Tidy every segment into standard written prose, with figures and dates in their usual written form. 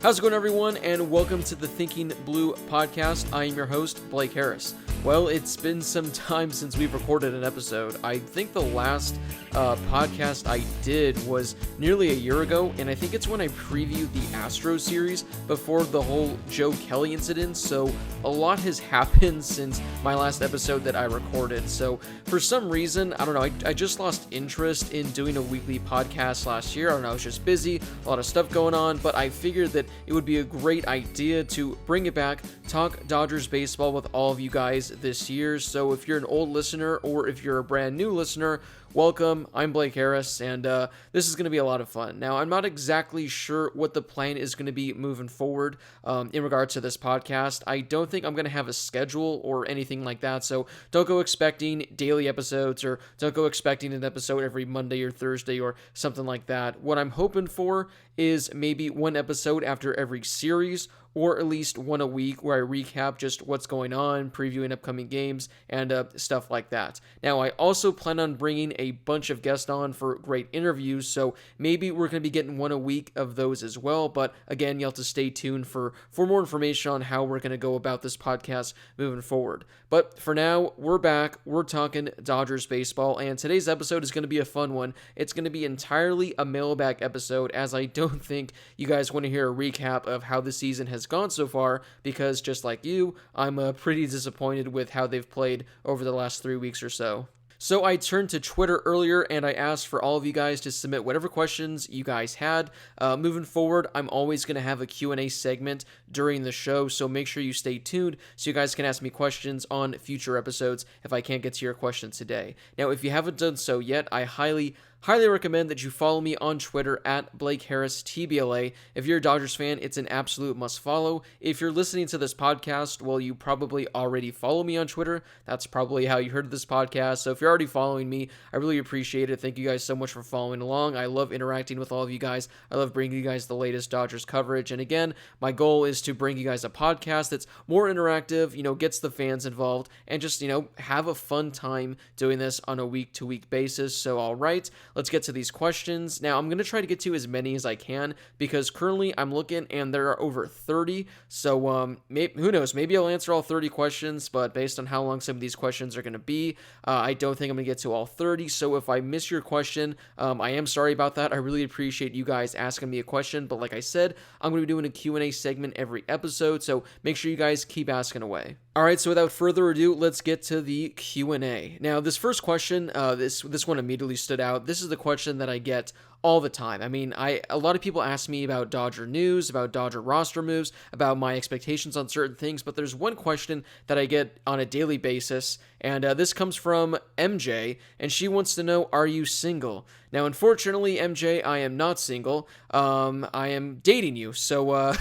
How's it going, everyone, and welcome to the Thinking Blue podcast. I am your host, Blake Harris. Well, it's been some time since we've recorded an episode. I think the last podcast I did was nearly a year ago, and I think it's when I previewed the Astros series before the whole Joe Kelly incident, so a lot has happened since my last episode that I recorded. So for some reason, I don't know, I just lost interest in doing a weekly podcast last year. I don't know, I was just busy, a lot of stuff going on, but I figured that it would be a great idea to bring it back, talk Dodgers baseball with all of you guys this year. So if you're an old listener or if you're a brand new listener, welcome. I'm Blake Harris, and this is going to be a lot of fun. Now, I'm not exactly sure what the plan is going to be moving forward in regards to this podcast. I don't think I'm going to have a schedule or anything like that, so don't go expecting daily episodes or don't go expecting an episode every Monday or Thursday or something like that. What I'm hoping for is maybe one episode after every series, or at least one a week where I recap just what's going on, previewing upcoming games, and stuff like that. Now, I also plan on bringing a bunch of guests on for great interviews, so maybe we're going to be getting one a week of those as well, but again, you'll have to stay tuned for more information on how we're going to go about this podcast moving forward. But for now, we're back, we're talking Dodgers baseball, and today's episode is going to be a fun one. It's going to be entirely a mailbag episode, as I don't think you guys want to hear a recap of how the season has gone so far, because just like you, I'm pretty disappointed with how they've played over the last 3 weeks or so. So I turned to Twitter earlier and I asked for all of you guys to submit whatever questions you guys had. Moving forward, I'm always going to have a Q&A segment during the show, so make sure you stay tuned so you guys can ask me questions on future episodes if I can't get to your question today. Now, if you haven't done so yet, I highly recommend that you follow me on Twitter at Blake Harris TBLA. If you're a Dodgers fan, it's an absolute must follow. If you're listening to this podcast, well, you probably already follow me on Twitter. That's probably how you heard of this podcast. So if you're already following me, I really appreciate it. Thank you guys so much for following along. I love interacting with all of you guys. I love bringing you guys the latest Dodgers coverage. And again, my goal is to bring you guys a podcast that's more interactive, gets the fans involved, and just, have a fun time doing this on a week-to-week basis. So, all right, let's get to these questions. Now, I'm going to try to get to as many as I can because currently I'm looking and there are over 30. So, who knows? Maybe I'll answer all 30 questions, but based on how long some of these questions are going to be, I don't think I'm going to get to all 30. So, if I miss your question, I am sorry about that. I really appreciate you guys asking me a question. But like I said, I'm going to be doing a Q&A segment every episode. So, make sure you guys keep asking away. All right, so without further ado, let's get to the Q&A. Now, this first question, this one immediately stood out. This is the question that I get all the time. I mean, a lot of people ask me about Dodger news, about Dodger roster moves, about my expectations on certain things, but there's one question that I get on a daily basis, and this comes from MJ, and she wants to know, are you single? Now, unfortunately, MJ, I am not single. I am dating you. So,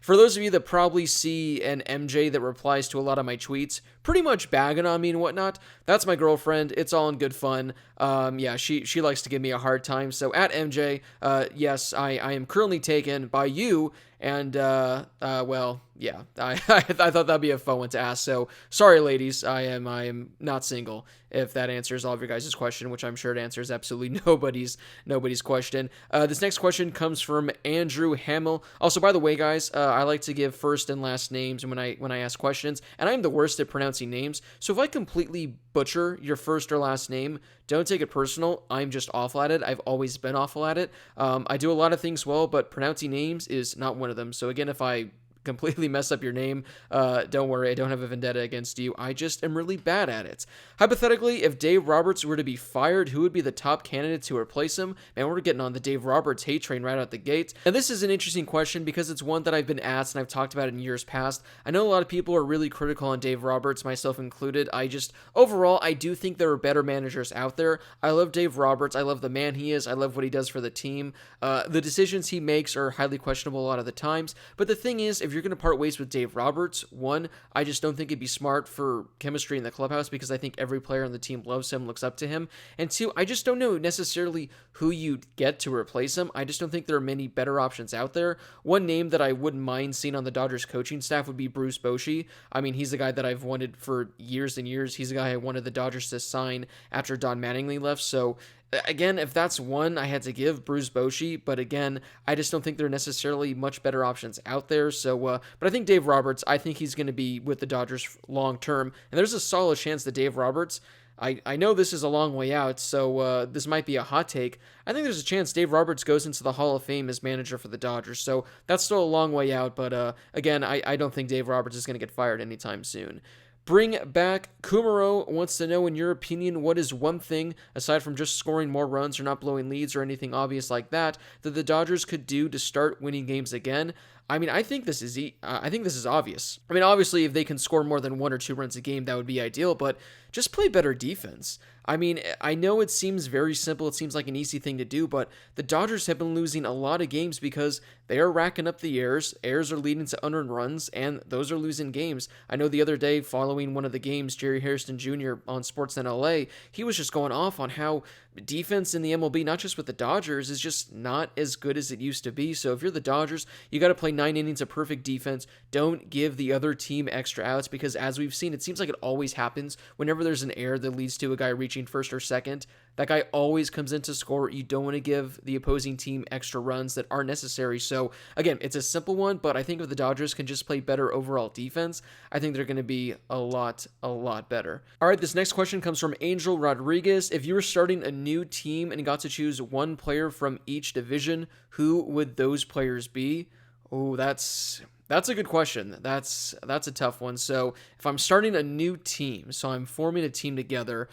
for those of you that probably see an MJ that replies to a lot of my tweets, pretty much bagging on me and whatnot, that's my girlfriend. It's all in good fun. She likes to give me a hard time. So, at MJ, yes, I am currently taken by you. And, well, yeah, I thought that'd be a fun one to ask. So, sorry, ladies, I am not single. If that answers all of your guys' question, which I'm sure it answers absolutely nobody's question. This next question comes from Andrew Hamill. Also, by the way, guys, I like to give first and last names when I ask questions, and I'm the worst at pronouncing names. So if I completely butcher your first or last name, don't take it personal. I'm just awful at it. I've always been awful at it. I do a lot of things well, but pronouncing names is not one of them. So again, if I completely mess up your name, don't worry, I don't have a vendetta against you. I just am really bad at it. Hypothetically, if Dave Roberts were to be fired, who would be the top candidate to replace him? Man, we're getting on the Dave Roberts hate train right out the gate. And this is an interesting question because it's one that I've been asked and I've talked about in years past. I know a lot of people are really critical on Dave Roberts, myself included. Overall, I do think there are better managers out there. I love Dave Roberts. I love the man he is. I love what he does for the team. The decisions he makes are highly questionable a lot of the times. But the thing is, if you're going to part ways with Dave Roberts, one, I just don't think it'd be smart for chemistry in the clubhouse because I think every player on the team loves him, looks up to him. And two, I just don't know necessarily who you'd get to replace him. I just don't think there are many better options out there. One name that I wouldn't mind seeing on the Dodgers coaching staff would be Bruce Bochy. I mean, he's the guy that I've wanted for years and years. He's the guy I wanted the Dodgers to sign after Don Mattingly left. So Again, if that's one I had to give, Bruce Bochy, but again, I just don't think there are necessarily much better options out there. So, but I think Dave Roberts, I think he's going to be with the Dodgers long term, and there's a solid chance that Dave Roberts. I know this is a long way out, so this might be a hot take. I think there's a chance Dave Roberts goes into the Hall of Fame as manager for the Dodgers, so that's still a long way out, but again, I don't think Dave Roberts is going to get fired anytime soon. Bring back Kumaro wants to know, in your opinion, what is one thing, aside from just scoring more runs or not blowing leads or anything obvious like that the Dodgers could do to start winning games again? I mean, I think this is obvious. I mean, obviously, if they can score more than 1 or 2 runs a game, that would be ideal, but just play better defense. I mean, I know it seems very simple. It seems like an easy thing to do, but the Dodgers have been losing a lot of games because they are racking up the errors. Errors are leading to unearned runs, and those are losing games. I know the other day, following one of the games, Jerry Hairston Jr. on Sportsnet LA, he was just going off on how defense in the MLB, not just with the Dodgers, is just not as good as it used to be. So if you're the Dodgers, you got to play 9 innings of perfect defense. Don't give the other team extra outs because, as we've seen, it seems like it always happens whenever there's an error that leads to a guy reaching first or second. That guy always comes in to score. You don't want to give the opposing team extra runs that aren't necessary. So again, it's a simple one, but I think if the Dodgers can just play better overall defense, I think they're going to be a lot better. All right, this next question comes from Angel Rodriguez. If you were starting a new team and got to choose one player from each division, who would those players be? Oh, that's a good question. That's a tough one. So if I'm starting a new team, so I'm forming a team together,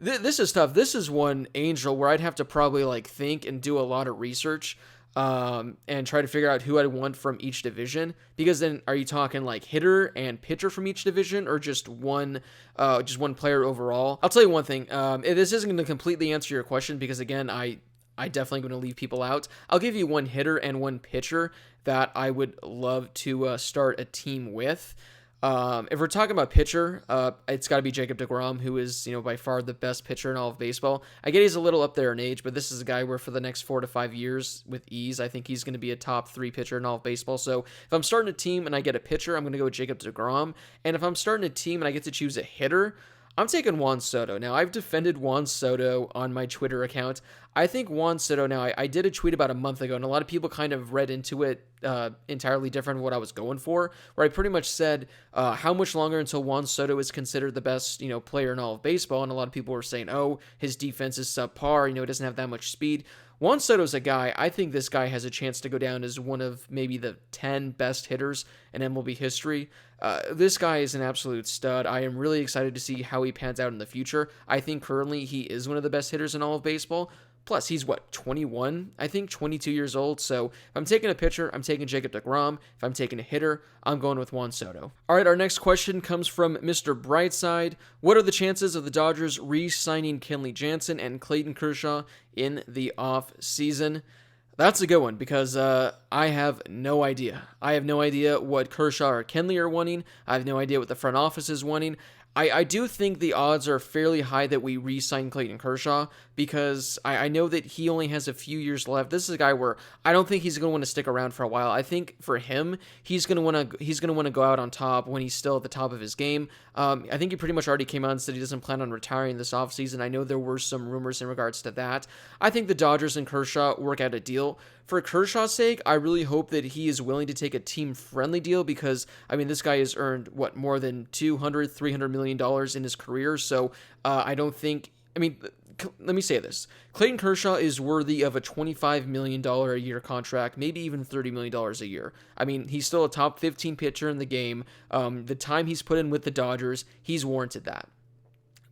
this is tough. This is one, Angel, where I'd have to probably think and do a lot of research and try to figure out who I'd want from each division. Because then, are you talking like hitter and pitcher from each division, or just one player overall? I'll tell you one thing. This isn't going to completely answer your question because, again, I definitely going to leave people out. I'll give you one hitter and one pitcher that I would love to start a team with. If we're talking about pitcher, it's got to be Jacob deGrom, who is, by far the best pitcher in all of baseball. I get he's a little up there in age, but this is a guy where for the next 4 to 5 years with ease, I think he's going to be a top 3 pitcher in all of baseball. So if I'm starting a team and I get a pitcher, I'm going to go with Jacob deGrom. And if I'm starting a team and I get to choose a hitter, I'm taking Juan Soto. Now, I've defended Juan Soto on my Twitter account. I think Juan Soto, now, I did a tweet about a month ago, and a lot of people kind of read into it entirely different from what I was going for, where I pretty much said how much longer until Juan Soto is considered the best, player in all of baseball, and a lot of people were saying, oh, his defense is subpar, he doesn't have that much speed. Juan Soto's a guy, I think this guy has a chance to go down as one of maybe the 10 best hitters in MLB history. This guy is an absolute stud. I am really excited to see how he pans out in the future. I think currently he is one of the best hitters in all of baseball. Plus, he's 21? I think 22 years old. So if I'm taking a pitcher, I'm taking Jacob deGrom. If I'm taking a hitter, I'm going with Juan Soto. All right, our next question comes from Mr. Brightside. What are the chances of the Dodgers re-signing Kenley Jansen and Clayton Kershaw in the off season? That's a good one because I have no idea. I have no idea what Kershaw or Kenley are wanting. I have no idea what the front office is wanting. I do think the odds are fairly high that we re-sign Clayton Kershaw because I know that he only has a few years left. This is a guy where I don't think he's going to want to stick around for a while. I think for him, he's going to want to go out on top when he's still at the top of his game. I think he pretty much already came out and said he doesn't plan on retiring this offseason. I know there were some rumors in regards to that. I think the Dodgers and Kershaw work out a deal. For Kershaw's sake, I really hope that he is willing to take a team-friendly deal because, this guy has earned, more than $200-300 million in his career, so I don't think, let me say this. Clayton Kershaw is worthy of a $25 million a year contract, maybe even $30 million a year. He's still a top 15 pitcher in the game. The time he's put in with the Dodgers, he's warranted that.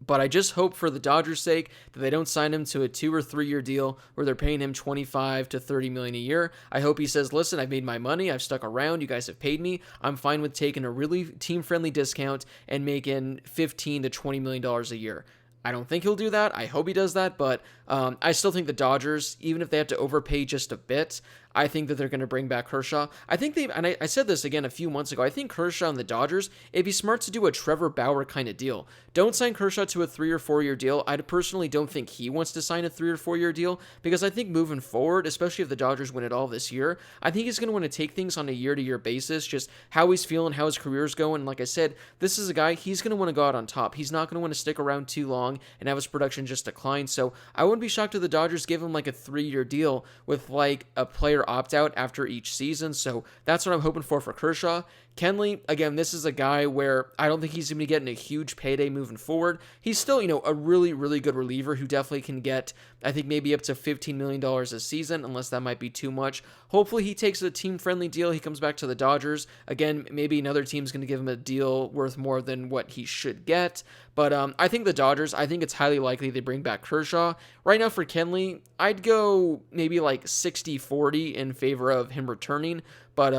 But I just hope for the Dodgers' sake that they don't sign him to a 2 or 3 year deal where they're paying him $25 to $30 million a year. I hope he says, listen, I've made my money. I've stuck around. You guys have paid me. I'm fine with taking a really team-friendly discount and making $15 to $20 million a year. I don't think he'll do that. I hope he does that, but I still think the Dodgers, even if they have to overpay just a bit, I think that they're going to bring back Kershaw. I think I said this again a few months ago, I think Kershaw and the Dodgers, it'd be smart to do a Trevor Bauer kind of deal. Don't sign Kershaw to a 3 or 4 year deal. I personally don't think he wants to sign a 3 or 4 year deal, because I think moving forward, especially if the Dodgers win it all this year, I think he's going to want to take things on a year-to-year basis, just how he's feeling, how his career's going. And like I said, this is a guy, he's going to want to go out on top. He's not going to want to stick around too long and have his production just decline. So I wouldn't be shocked if the Dodgers give him like a 3-year deal with like a player opt-out after each season. So that's what I'm hoping for Kershaw. Kenley, again, this is a guy where I don't think he's going to be getting a huge payday moving forward. He's still, a really, really good reliever who definitely can get, I think, maybe up to $15 million a season, unless that might be too much. Hopefully he takes a team-friendly deal. He comes back to the Dodgers. Again, maybe another team's going to give him a deal worth more than what he should get. But I think the Dodgers, I think it's highly likely they bring back Kershaw. Right now for Kenley, I'd go maybe like 60-40 in favor of him returning. But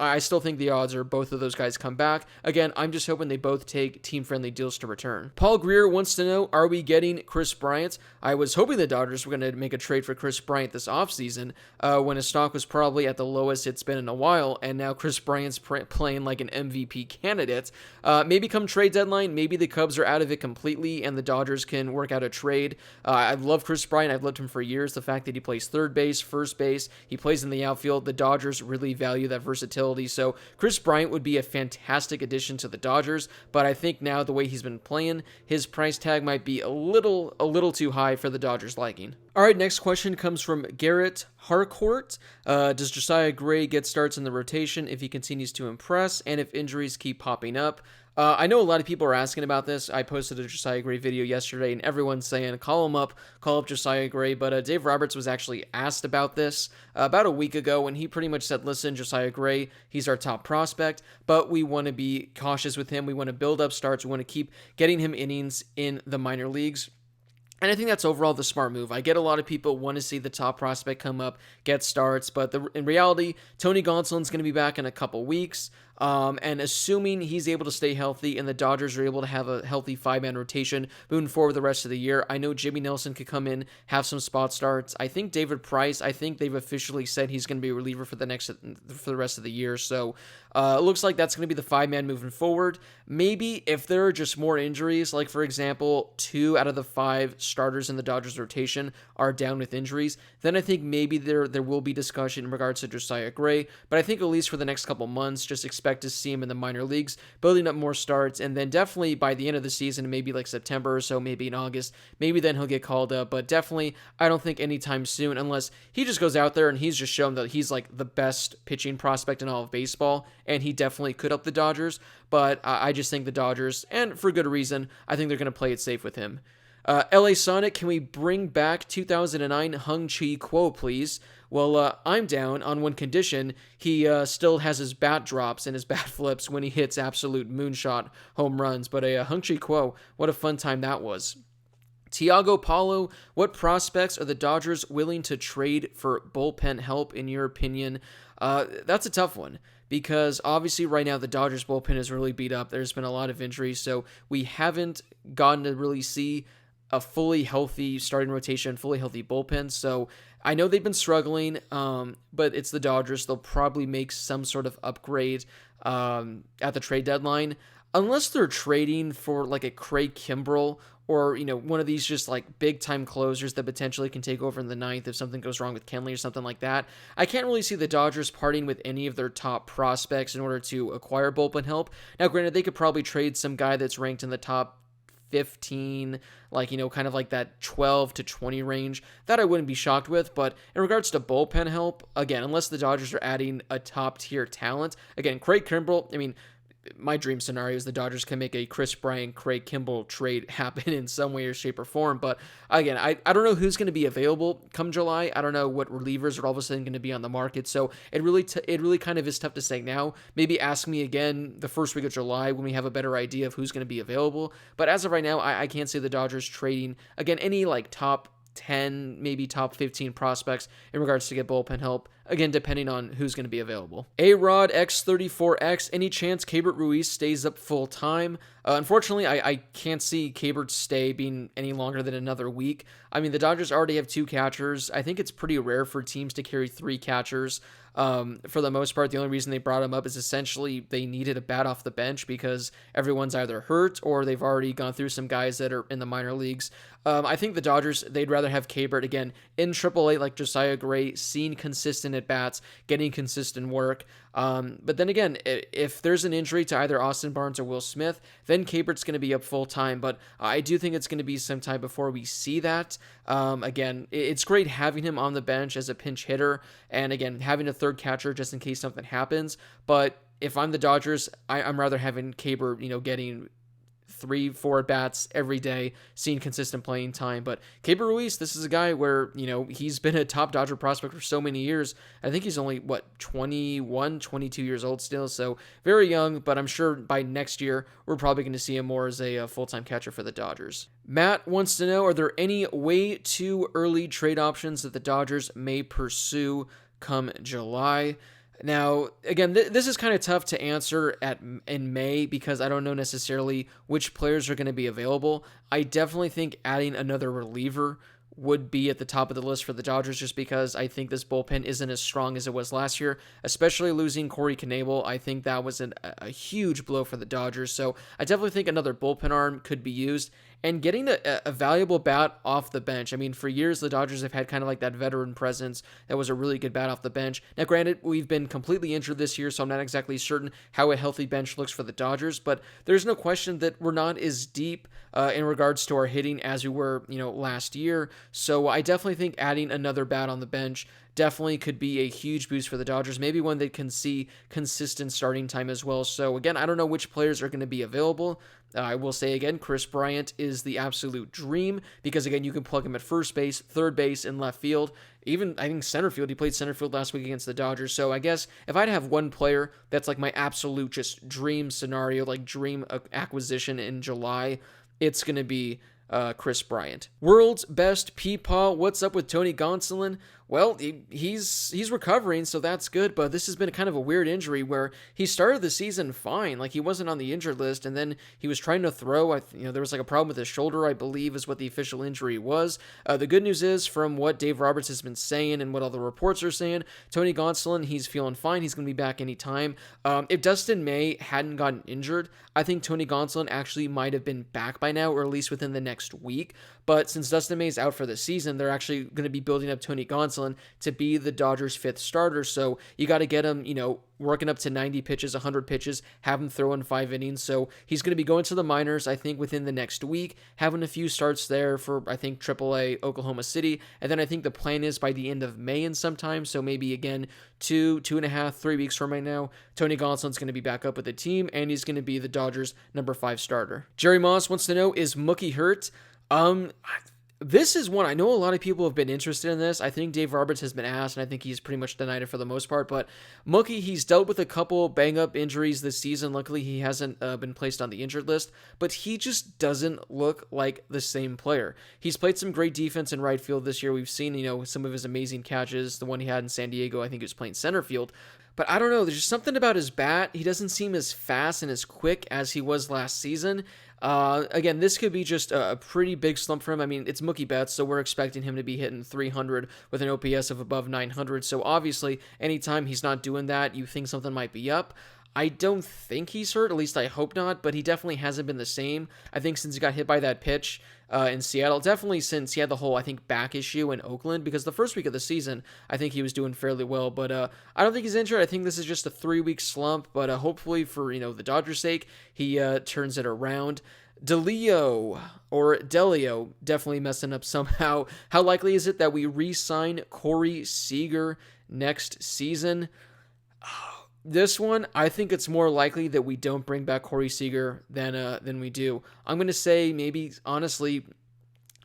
I still think the odds are both of those guys come back. Again, I'm just hoping they both take team-friendly deals to return. Paul Greer wants to know, are we getting Kris Bryant? I was hoping the Dodgers were going to make a trade for Kris Bryant this offseason when his stock was probably at the lowest it's been in a while, and now Kris Bryant's playing like an MVP candidate. Maybe come trade deadline, maybe the Cubs are out of it completely and the Dodgers can work out a trade. I love Kris Bryant. I've loved him for years. The fact that he plays third base, first base, he plays in the outfield, the Dodgers really value that versatility. So Kris Bryant would be a fantastic addition to the Dodgers, but I think now the way he's been playing, his price tag might be a little too high for the Dodgers' liking. All right, next question comes from Garrett Harcourt. Does Josiah Gray get starts in the rotation if he continues to impress and if injuries keep popping up? I know a lot of people are asking about this. I posted a Josiah Gray video yesterday, and everyone's saying, call up Josiah Gray. But Dave Roberts was actually asked about this about a week ago, and he pretty much said, listen, Josiah Gray, he's our top prospect, but we want to be cautious with him. We want to build up starts. We want to keep getting him innings in the minor leagues. And I think that's overall the smart move. I get a lot of people want to see the top prospect come up, get starts, but in reality, Tony Gonsolin's going to be back in a couple weeks. And assuming he's able to stay healthy and the Dodgers are able to have a healthy 5-man rotation moving forward the rest of the year, I know Jimmy Nelson could come in, have some spot starts. I think David Price, I think they've officially said he's going to be a reliever for the rest of the year. So it looks like that's going to be the 5-man moving forward. Maybe if there are just more injuries, like for example, 2 out of the 5 starters in the Dodgers rotation are down with injuries, then I think maybe there will be discussion in regards to Josiah Gray. But I think at least for the next couple months, just expect to see him in the minor leagues, building up more starts, and then definitely by the end of the season, maybe like September or so, maybe in August, maybe then he'll get called up. But definitely, I don't think anytime soon, unless he just goes out there and he's just shown that he's like the best pitching prospect in all of baseball, and he definitely could up the Dodgers. But I just think the Dodgers, and for good reason, I think they're going to play it safe with him. LA Sonic, can we bring back 2009 Hung-Chi Kuo, please? Well, I'm down on one condition. He still has his bat drops and his bat flips when he hits absolute moonshot home runs. But Hung-Chi Kuo, what a fun time that was. Tiago Paulo, what prospects are the Dodgers willing to trade for bullpen help, in your opinion? That's a tough one, because obviously right now the Dodgers bullpen is really beat up. There's been a lot of injuries, so we haven't gotten to really see a fully healthy starting rotation, fully healthy bullpen. So I know they've been struggling, but it's the Dodgers. They'll probably make some sort of upgrade at the trade deadline, unless they're trading for like a Craig Kimbrell or, one of these just like big time closers that potentially can take over in the ninth if something goes wrong with Kenley or something like that. I can't really see the Dodgers parting with any of their top prospects in order to acquire bullpen help. Now, granted, they could probably trade some guy that's ranked in the top 15, kind of like that 12 to 20 range. That I wouldn't be shocked with. But in regards to bullpen help, again, unless the Dodgers are adding a top tier talent, again, Craig Kimbrell, my dream scenario is the Dodgers can make a Kris Bryant, Craig Kimbrell trade happen in some way or shape or form. But again, I don't know who's going to be available come July. I don't know what relievers are all of a sudden going to be on the market. So it really kind of is tough to say now. Maybe ask me again the first week of July when we have a better idea of who's going to be available. But as of right now, I can't see the Dodgers trading, again, any top 10, maybe top 15 prospects in regards to get bullpen help. Again, depending on who's going to be available. A-Rod X34X, any chance Keibert Ruiz stays up full time? Unfortunately, I can't see Keibert stay being any longer than another week. I mean, the Dodgers already have 2 catchers. I think it's pretty rare for teams to carry 3 catchers. For the most part, the only reason they brought him up is essentially they needed a bat off the bench because everyone's either hurt or they've already gone through some guys that are in the minor leagues. I think the Dodgers, they'd rather have Keibert, again, in AAA like Josiah Gray, seeing consistent at-bats, getting consistent work. But then again, if there's an injury to either Austin Barnes or Will Smith, then Keibert's going to be up full-time. But I do think it's going to be some time before we see that. Again, it's great having him on the bench as a pinch hitter, and again, having a third catcher just in case something happens. But if I'm the Dodgers, I'm rather having Keibert, getting 3-4 bats every day, seeing consistent playing time. But Keibert Ruiz, this is a guy where, he's been a top Dodger prospect for so many years. I think he's only, 21, 22 years old still, so very young, but I'm sure by next year, we're probably going to see him more as a full-time catcher for the Dodgers. Matt wants to know, are there any way too early trade options that the Dodgers may pursue come July? Now, again, this is kind of tough to answer in May because I don't know necessarily which players are going to be available. I definitely think adding another reliever would be at the top of the list for the Dodgers just because I think this bullpen isn't as strong as it was last year, especially losing Corey Knebel. I think that was a huge blow for the Dodgers, so I definitely think another bullpen arm could be used. And getting a valuable bat off the bench. I mean, for years, the Dodgers have had kind of like that veteran presence that was a really good bat off the bench. Now, granted, we've been completely injured this year, so I'm not exactly certain how a healthy bench looks for the Dodgers, but there's no question that we're not as deep in regards to our hitting as we were, last year. So I definitely think adding another bat on the bench definitely could be a huge boost for the Dodgers, maybe one that can see consistent starting time as well. So again, I don't know which players are going to be available. I will say again, Kris Bryant is the absolute dream because again, you can plug him at first base, third base, and left field. Even, I think, center field. He played center field last week against the Dodgers. So I guess if I'd have one player that's like my absolute just dream scenario, like dream acquisition in July, it's going to be Kris Bryant. World's best Peepaw. What's up with Tony Gonsolin? Well, he's recovering, so that's good, but this has been kind of a weird injury where he started the season fine, like he wasn't on the injured list, and then he was trying to throw. There was like a problem with his shoulder, I believe, is what the official injury was. The good news is, from what Dave Roberts has been saying and what all the reports are saying, Tony Gonsolin, he's feeling fine. He's going to be back anytime. If Dustin May hadn't gotten injured, I think Tony Gonsolin actually might have been back by now, or at least within the next week. But since Dustin May is out for the season, they're actually going to be building up Tony Gonsolin to be the Dodgers' 5th starter. So you got to get him, working up to 90 pitches, 100 pitches, have him throw in 5 innings. So he's going to be going to the minors, I think, within the next week, having a few starts there for, I think, AAA Oklahoma City. And then I think the plan is by the end of May and sometime. So maybe, again, 2.5, 3 weeks from right now, Tony Gonsolin's going to be back up with the team, and he's going to be the Dodgers' number 5 starter. Jerry Moss wants to know, is Mookie hurt? This is one, I know a lot of people have been interested in this. I think Dave Roberts has been asked, and I think he's pretty much denied it for the most part. But Mookie, he's dealt with a couple bang-up injuries this season. Luckily, he hasn't been placed on the injured list. But he just doesn't look like the same player. He's played some great defense in right field this year. We've seen, some of his amazing catches. The one he had in San Diego, I think he was playing center field. But I don't know, there's just something about his bat. He doesn't seem as fast and as quick as he was last season. Again, this could be just a pretty big slump for him. I mean, it's Mookie Betts, so we're expecting him to be hitting 300 with an OPS of above 900. So obviously, anytime he's not doing that, you think something might be up. I don't think he's hurt, at least I hope not, but he definitely hasn't been the same. I think since he got hit by that pitch in Seattle, definitely since he had the whole, I think, back issue in Oakland, because the first week of the season, I think he was doing fairly well, but I don't think he's injured. I think this is just a 3-week slump, but hopefully for, the Dodgers' sake, he turns it around. Delio, definitely messing up somehow. How likely is it that we re-sign Corey Seager next season? This one, I think it's more likely that we don't bring back Corey Seager than we do. I'm going to say maybe, honestly,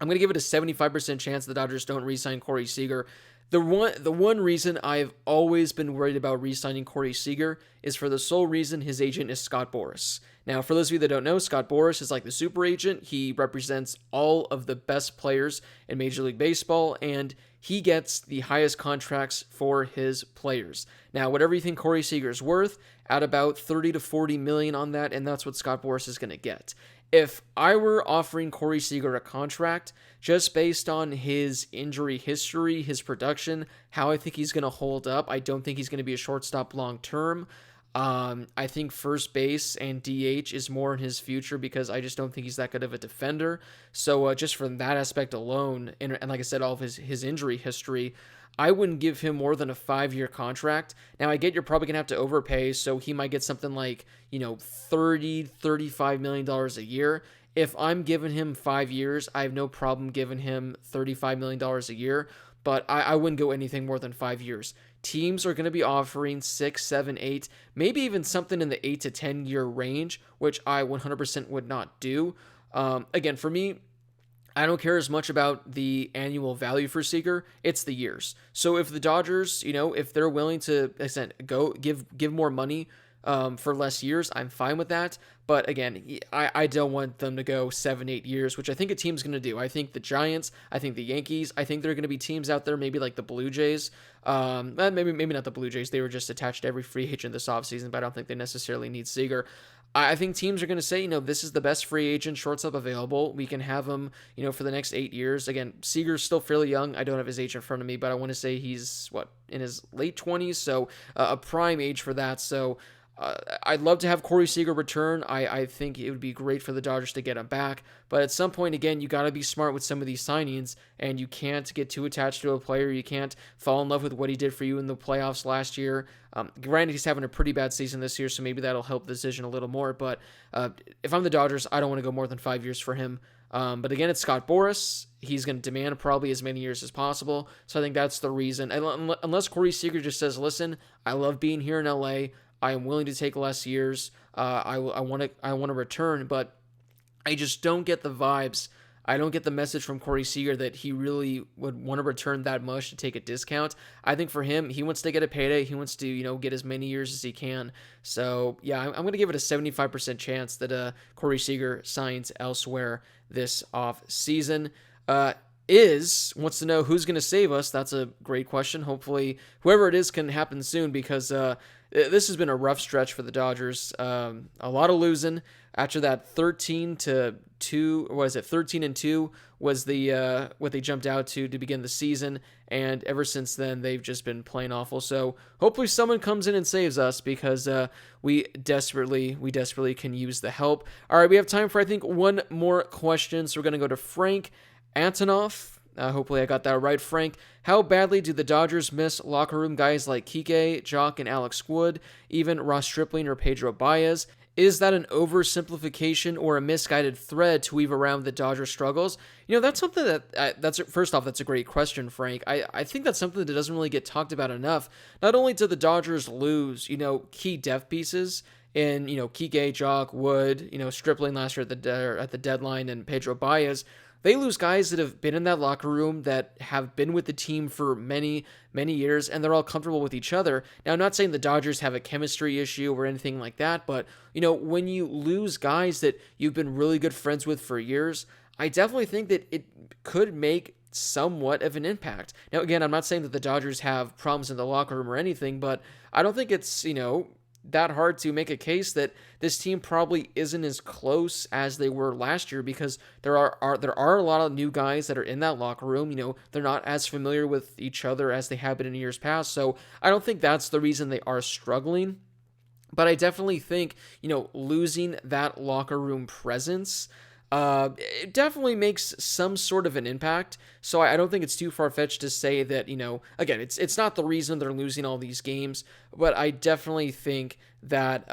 I'm going to give it a 75% chance the Dodgers don't re-sign Corey Seager. The one reason I've always been worried about re-signing Corey Seager is for the sole reason his agent is Scott Boras. Now, for those of you that don't know, Scott Boras is like the super agent. He represents all of the best players in Major League Baseball, and he gets the highest contracts for his players. Now, whatever you think Corey Seager is worth, add about 30 to 40 million on that, and that's what Scott Boras is going to get. If I were offering Corey Seager a contract just based on his injury history, his production, how I think he's going to hold up, I don't think he's going to be a shortstop long term. I think first base and DH is more in his future because I just don't think he's that good of a defender. So just from that aspect alone, and like I said, all of his injury history, I wouldn't give him more than a 5-year contract. Now, I get you're probably going to have to overpay, so he might get something like, $30-35 million a year. If I'm giving him 5 years, I have no problem giving him $35 million a year, but I wouldn't go anything more than 5 years. Teams are going to be offering 6, 7, 8, maybe even something in the 8 to 10 year range, which I 100% would not do. Again, for me, I don't care as much about the annual value for Seager. It's the years. So if the Dodgers, if they're willing to go give more money for less years, I'm fine with that. But again, I don't want them to go 7, 8 years, which I think a team's going to do. I think the Giants, I think the Yankees, I think there are going to be teams out there, maybe like the Blue Jays. Maybe not the Blue Jays. They were just attached to every free agent this offseason, but I don't think they necessarily need Seager. I think teams are going to say, this is the best free agent shortstop available. We can have him, for the next 8 years. Again, Seager's still fairly young. I don't have his age in front of me, but I want to say he's, in his late 20s, so a prime age for that. So I'd love to have Corey Seager return. I think it would be great for the Dodgers to get him back. But at some point, again, you got to be smart with some of these signings, and you can't get too attached to a player. You can't fall in love with what he did for you in the playoffs last year. Granted, he's having a pretty bad season this year, so maybe that'll help the decision a little more. But if I'm the Dodgers, I don't want to go more than 5 years for him. But again, it's Scott Boras. He's going to demand probably as many years as possible. So I think that's the reason. Unless Corey Seager just says, listen, I love being here in LA. I am willing to take less years. I want to return, but I just don't get the vibes. I don't get the message from Corey Seager that he really would want to return that much to take a discount. I think for him, he wants to get a payday. He wants to, get as many years as he can. So yeah, I'm going to give it a 75% chance that Corey Seager signs elsewhere this off season. Wants to know who's going to save us. That's a great question. Hopefully, whoever it is can happen soon because this has been a rough stretch for the Dodgers. A lot of losing after that 13-2. 13-2 was the what they jumped out to begin the season, and ever since then they've just been plain awful. So hopefully someone comes in and saves us because we desperately can use the help. All right, we have time for I think one more question, so we're gonna go to Frank Antonoff. Hopefully I got that right, Frank. How badly do the Dodgers miss locker room guys like Kike, Jock, and Alex Wood, even Ross Stripling or Pedro Baez? Is that an oversimplification or a misguided thread to weave around the Dodgers' struggles? That's something that's first off, that's a great question, Frank. I think that's something that doesn't really get talked about enough. Not only did the Dodgers lose, key depth pieces in, Kike, Jock, Wood, Stripling last year at the deadline, and Pedro Baez. They lose guys that have been in that locker room, that have been with the team for many, many years, and they're all comfortable with each other. Now, I'm not saying the Dodgers have a chemistry issue or anything like that, but, when you lose guys that you've been really good friends with for years, I definitely think that it could make somewhat of an impact. Now, again, I'm not saying that the Dodgers have problems in the locker room or anything, but I don't think it's, that hard to make a case that this team probably isn't as close as they were last year because there are a lot of new guys that are in that locker room. They're not as familiar with each other as they have been in years past. So I don't think that's the reason they are struggling. But I definitely think, losing that locker room presence, it definitely makes some sort of an impact. So I don't think it's too far-fetched to say that, again, it's not the reason they're losing all these games, but I definitely think that,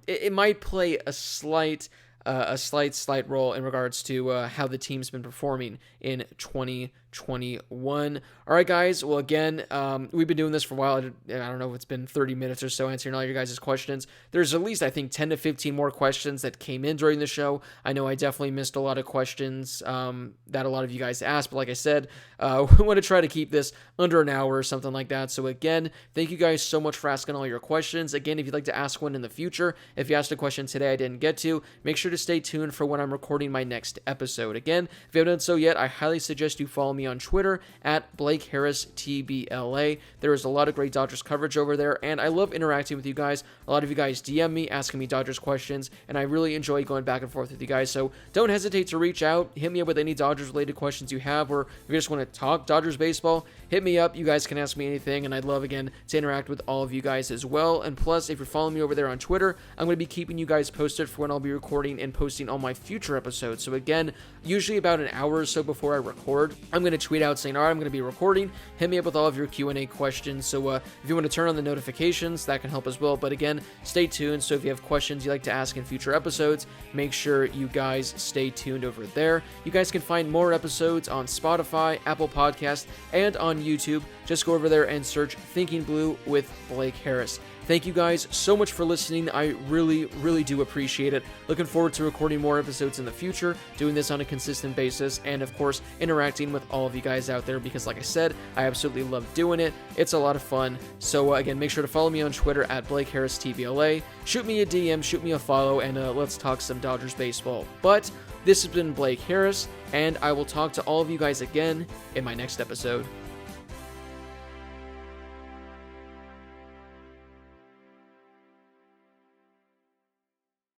it might play a slight role in regards to how the team's been performing in 2021. All right, guys. Well, again, we've been doing this for a while. I don't know if it's been 30 minutes or so answering all your guys' questions. There's at least, I think, 10 to 15 more questions that came in during the show. I know I definitely missed a lot of questions that a lot of you guys asked, but like I said, we want to try to keep this under an hour or something like that. So again, thank you guys so much for asking all your questions. Again, if you'd like to ask one in the future, if you asked a question today I didn't get to, make sure to stay tuned for when I'm recording my next episode. Again, if you haven't done so yet, I highly suggest you follow me me on Twitter at Blake Harris TBLA. There is a lot of great Dodgers coverage over there, and I love interacting with you guys. A lot of you guys DM me, asking me Dodgers questions, and I really enjoy going back and forth with you guys, so don't hesitate to reach out. Hit me up with any Dodgers-related questions you have, or if you just want to talk Dodgers baseball, hit me up. You guys can ask me anything, and I'd love, again, to interact with all of you guys as well. And plus, if you're following me over there on Twitter, I'm going to be keeping you guys posted for when I'll be recording and posting all my future episodes. So again, usually about an hour or so before I record, I'm going to tweet out saying, all right, I'm going to be recording. Hit me up with all of your Q&A questions. So if you want to turn on the notifications, that can help as well. But again, stay tuned. So if you have questions you'd like to ask in future episodes, make sure you guys stay tuned over there. You guys can find more episodes on Spotify, Apple Podcasts, and on YouTube. Just go over there and search Thinking Blue with Blake Harris. Thank you guys so much for listening. I really, really do appreciate it. Looking forward to recording more episodes in the future, doing this on a consistent basis, and of course, interacting with all of you guys out there because, like I said, I absolutely love doing it. It's a lot of fun. So again, make sure to follow me on Twitter at Blake Harris TBLA. Shoot me a DM, shoot me a follow, and let's talk some Dodgers baseball. But this has been Blake Harris, and I will talk to all of you guys again in my next episode.